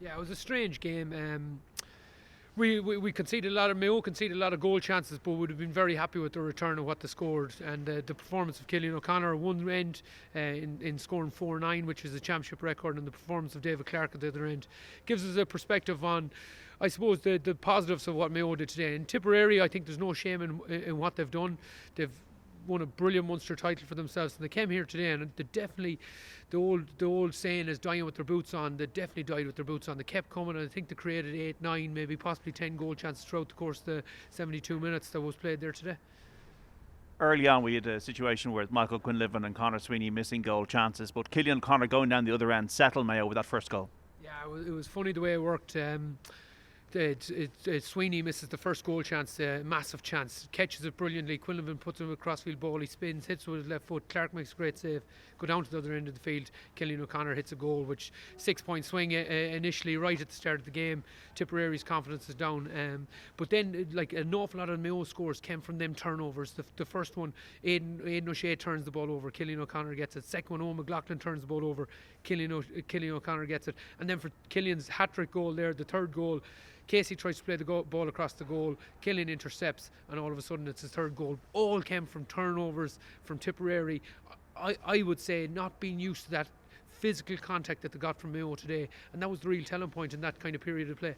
Yeah, it was a strange game. We conceded a lot of Mayo conceded a lot of goal chances, but would have been very happy with the return of what they scored and the performance of Killian O'Connor at one end in scoring 4-9, which is a championship record, and the performance of David Clark at the other end gives us a perspective on, I suppose, the positives of what Mayo did today. In Tipperary, I think there's no shame in what they've done. They've won a brilliant Munster title for themselves, and they came here today, and they definitely, the old saying is dying with their boots on. They definitely died with their boots on. They kept coming, and I think they created 8, 9, maybe possibly 10 goal chances throughout the course of the 72 minutes that was played there today. Early on, we had a situation where Michael Quinlivan and Conor Sweeney missing goal chances, but Killian O'Connor going down the other end settled Mayo with that first goal. Yeah, it was funny the way it worked. Sweeney misses the first goal chance, massive chance, catches it brilliantly. Quinlivan puts him a crossfield ball, he spins, hits with his left foot. Clark makes a great save, go down to the other end of the field. Killian O'Connor hits a goal, which 6-point swing initially right at the start of the game. Tipperary's confidence is down, but then like an awful lot of Mayo scores came from them turnovers. The first one, Aidan O'Shea turns the ball over, Killian O'Connor gets it. Second one, Owen McLaughlin turns the ball over, Killian O'Connor gets it. And then for Killian's hat-trick goal there, the third goal, Casey tries to play the ball across the goal, Killian intercepts, and all of a sudden it's his third goal. All came from turnovers from Tipperary. I would say not being used to that physical contact that they got from Mayo today, and that was the real telling point in that kind of period of play.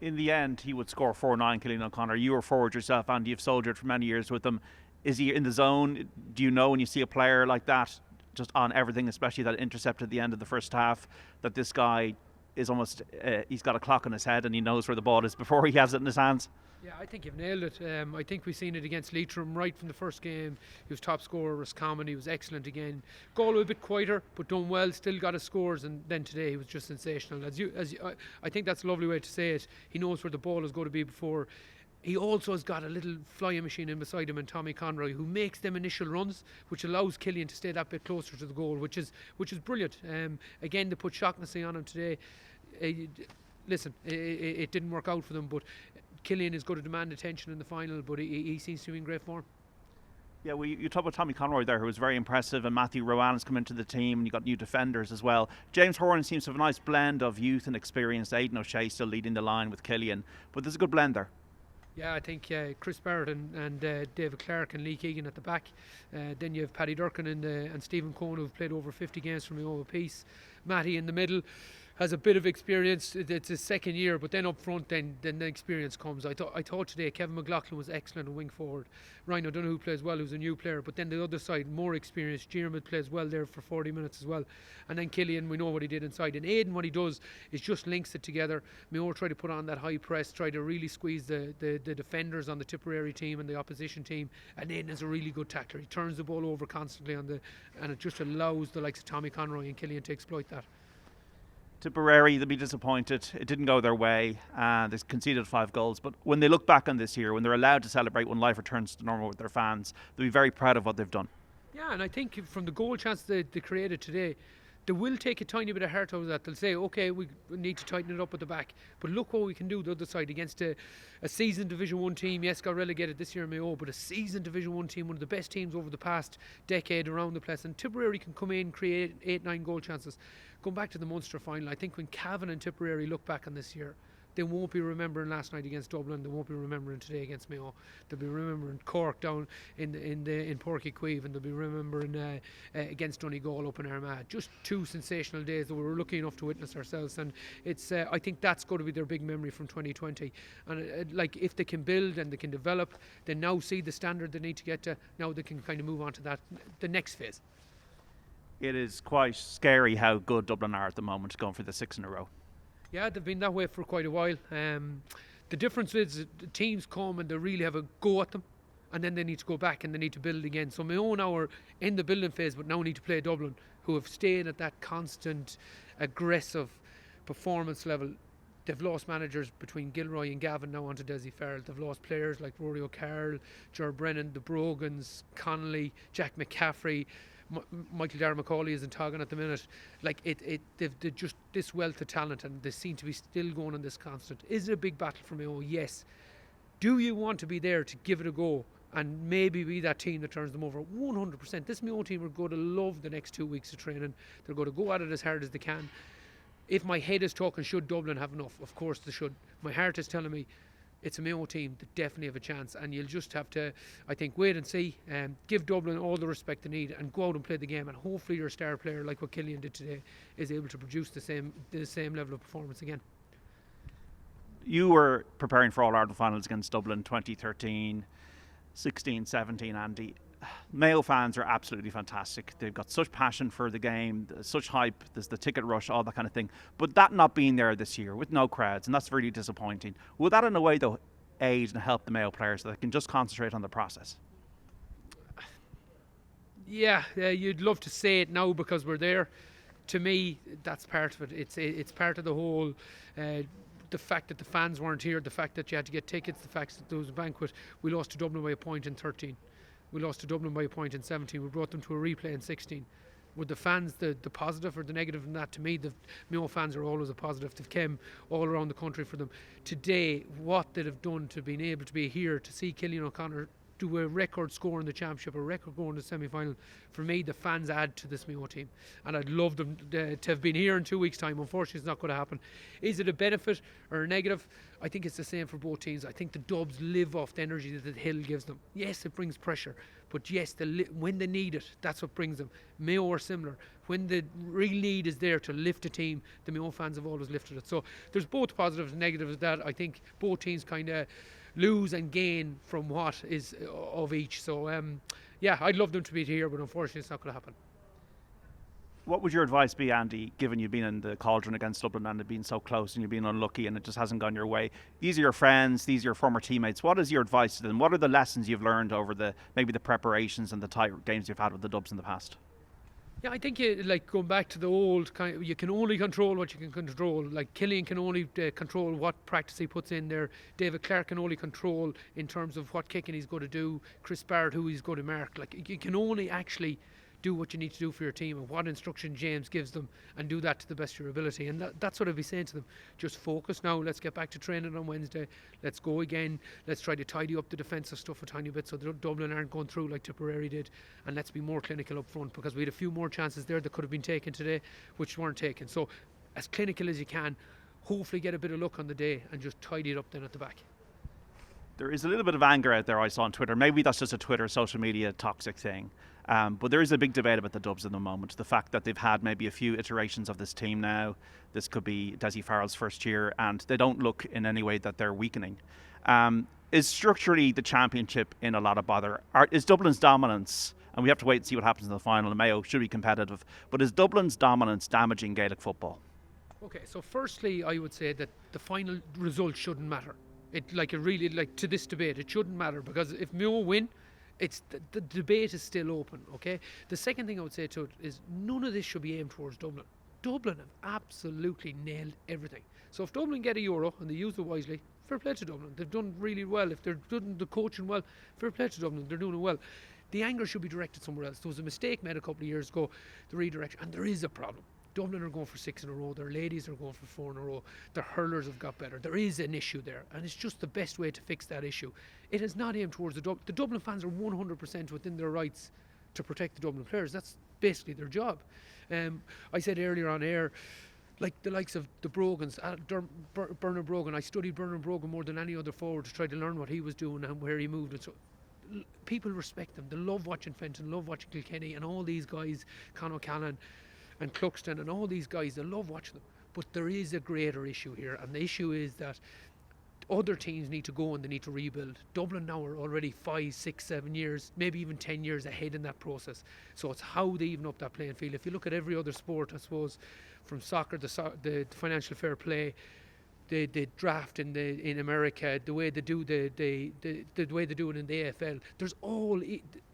In the end, he would score 4-9, Killian O'Connor. You were forward yourself, Andy. You've soldiered for many years with him. Is he in the zone? Do you know when you see a player like that, just on everything, especially that intercept at the end of the first half, that this guy is almost, he's got a clock on his head and he knows where the ball is before he has it in his hands? Yeah, I think you've nailed it. I think we've seen it against Leitrim right from the first game. He was top scorer, Roscommon. He was excellent again. Galway a bit quieter, but done well. Still got his scores, and then today he was just sensational. I think that's a lovely way to say it. He knows where the ball is going to be before. He also has got a little flying machine in beside him, and Tommy Conroy, who makes them initial runs, which allows Killian to stay that bit closer to the goal, which is brilliant. Again, they put Shaughnessy on him today. Listen, it didn't work out for them, but Killian is going to demand attention in the final, but he seems to be in great form. Yeah, well, you talk about Tommy Conroy there, who was very impressive, and Matthew Rowan has come into the team, and you got new defenders as well. James Horan seems to have a nice blend of youth and experience. Aidan O'Shea still leading the line with Killian, but there's a good blend there. Yeah, I think Chris Barrett and David Clark and Lee Keegan at the back. Then you have Paddy Durkin and Stephen Cohen, who've played over 50 games for Mayo apiece. Matty in the middle has a bit of experience. It's his second year, but then up front, then the experience comes. I thought today Kevin McLaughlin was excellent in wing forward. Ryan O'Donoghue plays well, who's a new player, but then the other side, more experienced. Jeremy plays well there for 40 minutes as well. And then Killian, we know what he did inside. And Aidan, what he does is just links it together. Mayo try to put on that high press, try to really squeeze the defenders on the Tipperary team and the opposition team. And Aidan is a really good tackler. He turns the ball over constantly and it just allows the likes of Tommy Conroy and Killian to exploit that. Tipperary, they'll be disappointed. It didn't go their way. They conceded 5 goals. But when they look back on this year, when they're allowed to celebrate, when life returns to normal with their fans, they'll be very proud of what they've done. Yeah, and I think from the goal chance they created today, they will take a tiny bit of heart out of that. They'll say, okay, we need to tighten it up at the back, but look what we can do the other side against a seasoned Division 1 team. Yes, got relegated this year in Mayo, but a seasoned Division 1 team, one of the best teams over the past decade around the place. And Tipperary can come in, create 8-9 goal chances. Going back to the Munster final, I think when Cavan and Tipperary look back on this year, they won't be remembering last night against Dublin. They won't be remembering today against Mayo. They'll be remembering Cork down in Páirc Uí Chaoimh, and they'll be remembering against Donegal up in Armagh. Just 2 sensational days that we were lucky enough to witness ourselves, and it's I think that's going to be their big memory from 2020. And like if they can build and they can develop, they now see the standard they need to get to. Now they can kind of move on to the next phase. It is quite scary how good Dublin are at the moment, going for the 6 in a row. Yeah, they've been that way for quite a while. The difference is the teams come and they really have a go at them, and then they need to go back and they need to build again. So Mayo now are in the building phase, but now need to play Dublin, who have stayed at that constant, aggressive performance level. They've lost managers between Gilroy and Gavin now onto Desi Farrell. They've lost players like Rory O'Carroll, Ger Brennan, the Brogans, Connolly, Jack McCaffrey. Michael Darragh Macaulay is in Togan at the minute. Like they've just this wealth of talent, and they seem to be still going on this constant. Is it a big battle for Mayo? Yes. Do you want to be there to give it a go and maybe be that team that turns them over? 100%. This Mayo team are going to love the next 2 weeks of training. They're going to go at it as hard as they can. if my head is talking, should Dublin have enough? Of course they should. My heart is telling me it's a Mayo team that definitely have a chance, and you'll just have to, I think, wait and see, give Dublin all the respect they need, and go out and play the game, and hopefully your star player, like what Killian did today, is able to produce the same level of performance again. You were preparing for All-Ireland finals against Dublin 2013, 16, 17, Andy. Mayo fans are absolutely fantastic. They've got such passion for the game, such hype, there's the ticket rush, all that kind of thing. But that not being there this year with no crowds, and that's really disappointing. Will that in a way though aid and help the Mayo players so they can just concentrate on the process? Yeah, you'd love to say it now because we're there. To me, that's part of it. It's part of the whole. The fact that the fans weren't here, the fact that you had to get tickets, the fact that there was a banquet. We lost to Dublin by a point in 13. We lost to Dublin by a point in 17. We brought them to a replay in 16. Were the fans the positive or the negative in that? To me, the Mayo fans are always a positive. They've came all around the country for them. Today, what they'd have done to being able to be here, to see Cillian O'Connor do a record score in the championship, a record score in the semi-final, for me, the fans add to this Mayo team. And I'd love them to have been here in 2 weeks' time. Unfortunately, it's not going to happen. Is it a benefit or a negative? I think it's the same for both teams. I think the Dubs live off the energy that the Hill gives them. Yes, it brings pressure, but yes, when they need it, that's what brings them. Mayo are similar. When the real need is there to lift a team, the Mayo fans have always lifted it. So there's both positives and negatives that I think both teams kind of lose and gain from what is of each. So yeah, I'd love them to be here, but unfortunately it's not going to happen. What would your advice be, Andy, given you've been in the cauldron against Dublin and it been so close and you've been unlucky and it just hasn't gone your way? These are your friends, these are your former teammates. What is your advice to them? What are the lessons you've learned over maybe the preparations and the tight games you've had with the Dubs in the past? Yeah, I think like going back to the old kind of, you can only control what you can control. Like Killian can only control what practice he puts in there. David Clark can only control in terms of what kicking he's going to do. Chris Barrett, who he's going to mark. Like you can only actually do what you need to do for your team and what instruction James gives them, and do that to the best of your ability. And that's what I'd be saying to them. Just focus now. Let's get back to training on Wednesday. Let's go again. Let's try to tidy up the defensive stuff a tiny bit so that Dublin aren't going through like Tipperary did. And let's be more clinical up front, because we had a few more chances there that could have been taken today which weren't taken. So as clinical as you can, hopefully get a bit of luck on the day and just tidy it up then at the back. There is a little bit of anger out there I saw on Twitter. Maybe that's just a Twitter social media toxic thing. But there is a big debate about the Dubs in the moment. The fact that they've had maybe a few iterations of this team now. This could be Dessie Farrell's first year, and they don't look in any way that they're weakening. Is structurally the championship in a lot of bother? Is Dublin's dominance, and we have to wait and see what happens in the final, and Mayo should be competitive, but is Dublin's dominance damaging Gaelic football? Okay, so firstly I would say that the final result shouldn't matter. To this debate, it shouldn't matter, because if Mayo win, it's the debate is still open. Okay. The second thing I would say to it is none of this should be aimed towards Dublin. Dublin have absolutely nailed everything. So if Dublin get a Euro and they use it wisely, fair play to Dublin. They've done really well. If they're doing the coaching well, fair play to Dublin. They're doing it well. The anger should be directed somewhere else. There was a mistake made a couple of years ago, the redirection, and there is a problem. Dublin are going for 6 in a row. Their ladies are going for 4 in a row. Their hurlers have got better. There is an issue there, and it's just the best way to fix that issue. It is not aimed towards the Dublin. The Dublin fans are 100% within their rights to protect the Dublin players. That's basically their job. I said earlier on air, like the likes of the Brogans, Bernard Brogan. I studied Bernard Brogan more than any other forward to try to learn what he was doing and where he moved. And so people respect them. They love watching Fenton, love watching Kilkenny, and all these guys, Con O'Callaghan and Cluxton and all these guys. They love watching them. But there is a greater issue here, and the issue is that other teams need to go and they need to rebuild. Dublin now are already 5, 6, 7 years, maybe even 10 years ahead in that process. So it's how they even up that playing field. If you look at every other sport, I suppose, from soccer, the financial fair play, the draft in America, the way they do the way they do it in the AFL,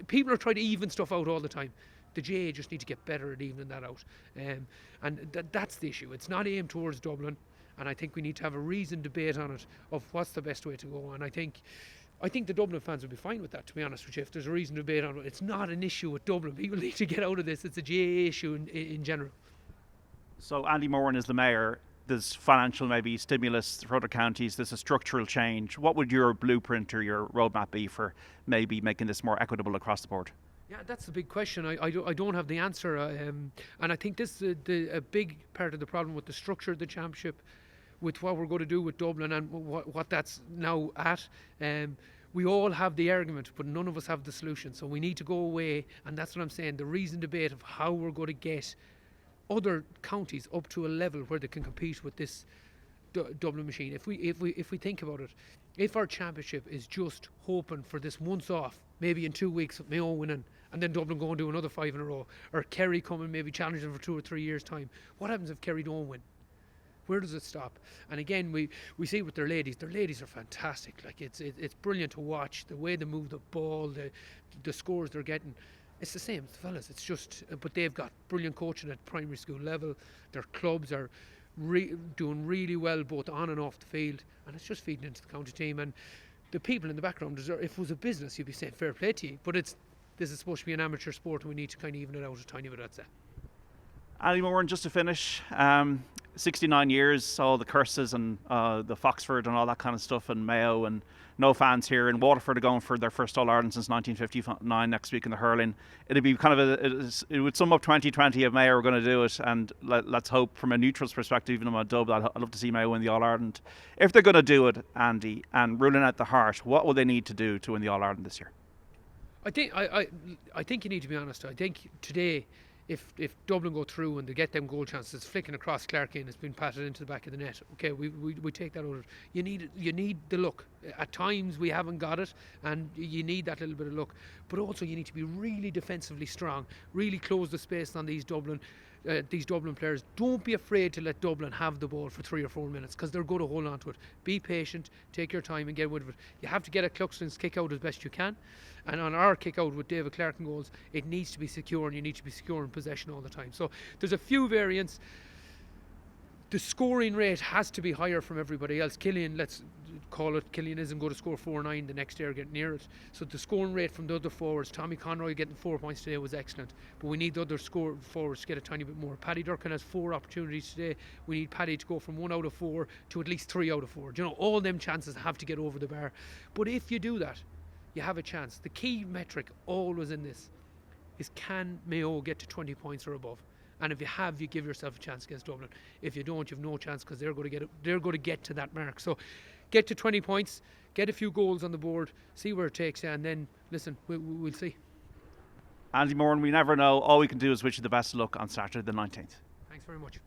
people are trying to even stuff out all the time. The GA just need to get better at evening that out, and that's the issue. It's not aimed towards Dublin, and I think we need to have a reasoned debate on it of what's the best way to go. And I think the Dublin fans would be fine with that, to be honest with you. If there's a reasoned debate on it, it's not an issue with Dublin. People need to get out of this. It's a GA issue in general. So Andy Moran is the mayor. There's financial maybe stimulus for other counties. There's a structural change. What would your blueprint or your roadmap be for maybe making this more equitable across the board? Yeah, that's the big question. I don't have the answer. And I think this is a big part of the problem with the structure of the championship, with what we're going to do with Dublin and what that's now at. We all have the argument, but none of us have the solution. So we need to go away, and that's what I'm saying. The reason debate of how we're going to get other counties up to a level where they can compete with this Dublin machine. If we think about it, if our championship is just hoping for this once off, maybe in 2 weeks with Mayo winning, and then Dublin going to do another 5 in a row, or Kerry coming maybe challenging for 2 or 3 years' time, what happens if Kerry don't win? Where does it stop? And again, we see with their ladies are fantastic. Like it's brilliant to watch the way they move the ball, the scores they're getting. It's the same as the fellas. It's just, but they've got brilliant coaching at primary school level. Their clubs are doing really well both on and off the field, and it's just feeding into the county team. And the people in the background deserve. If it was a business, you'd be saying fair play to you. But this is supposed to be an amateur sport, and we need to kind of even it out a tiny bit. That's it. Ali Moran, just to finish, 69 years, all the curses and the Foxford and all that kind of stuff, and Mayo, and no fans here. And Waterford are going for their first All-Ireland since 1959 next week in the hurling. It'd be kind of it would sum up 2020 if Mayo are going to do it. And let's hope, from a neutral's perspective, even though I'm a dub, I'd love to see Mayo win the All-Ireland. If they're going to do it, Andy, and ruling out the heart, what will they need to do to win the All-Ireland this year? I think you need to be honest. I think today, if Dublin go through and they get them goal chances, flicking across Clarkey and it's been patted into the back of the net, okay, we take that out. You need the luck. At times we haven't got it, and you need that little bit of luck. But also you need to be really defensively strong, really close the space on these Dublin players. Don't be afraid to let Dublin have the ball for 3 or 4 minutes, because they're going to hold on to it. Be patient, take your time and get rid of it. You have to get a Cluxton's kick out as best you can, and on our kick out with David Clark and goals, it needs to be secure, and you need to be secure in possession all the time. So there's a few variants. The scoring rate has to be higher from everybody else. Killian, let's call it, Killian isn't going to score 4-9 the next year, get near it. So the scoring rate from the other forwards, Tommy Conroy getting 4 points today was excellent, but we need the other forwards to get a tiny bit more. Paddy Durkin has 4 opportunities today. We need Paddy to go from 1 out of 4 to at least 3 out of 4. You know, all them chances have to get over the bar. But if you do that, you have a chance. The key metric always in this is, can Mayo get to 20 points or above? And if you have, you give yourself a chance against Dublin. If you don't, you've no chance, because they're going to get to that mark. So get to 20 points, get a few goals on the board, see where it takes you, and then listen, we'll see. Andy Moran, we never know. All we can do is wish you the best of luck on Saturday the 19th. Thanks very much.